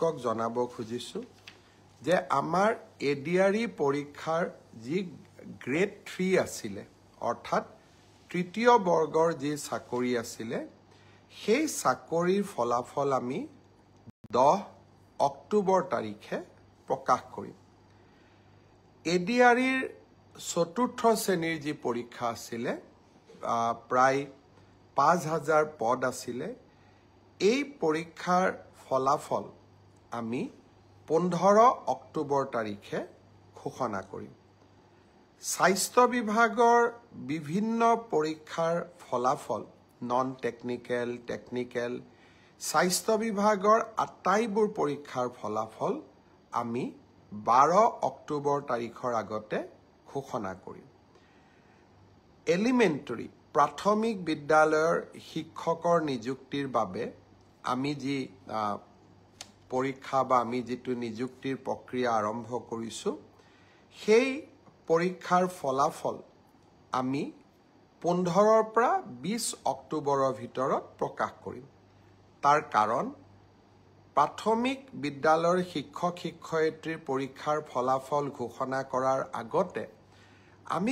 আপোনালোকক জনাব খুজিছোঁ যে আমাৰ এডিআৰই পৰীক্ষাৰ যি গ্ৰেড 3 আছিলে অৰ্থাৎ তৃতীয় বৰ্গৰ যি চাকৰি আছিলে সেই চাকৰিৰ ফলাফল আমি 10 অক্টোবৰ তাৰিখে প্ৰকাশ কৰিম এডিআৰইৰ চতুৰ্থ শ্ৰেণীৰ যি পৰীক্ষা আছিলে প্ৰায় 5000 পদ আছিলে এই পৰীক্ষাৰ ফলাফল আমি 15 অক্টোবৰ তাৰিখে ঘোষণা কৰিম স্বাস্থ্য বিভাগৰ বিভিন্ন পৰীক্ষাৰ ফলাফল নন টেকনিক্যাল টেকনিক্যাল স্বাস্থ্য বিভাগৰ আটাইবোৰ পৰীক্ষাৰ ফলাফল আমি 12 অক্টোবৰ তাৰিখৰ আগতে ঘোষণা কৰিম এলিমেন্টাৰী প্ৰাথমিক বিদ্যালয়ৰ শিক্ষকৰ নিযুক্তিৰ বাবে আমি যি পৰীক্ষা বা আমি যেটো নিযুক্তিৰ প্ৰক্ৰিয়া আৰম্ভ কৰিছো সেই পৰীক্ষাৰ ফলাফল আমি 15 পৰা 20 অক্টোবৰৰ ভিতৰত প্ৰকাশ কৰিম তাৰ কাৰণ প্ৰাথমিক বিদ্যালয়ৰ শিক্ষক শিক্ষয়িত্ৰীৰ পৰীক্ষাৰ ফলাফল ঘোষণা কৰাৰ আগতে আমি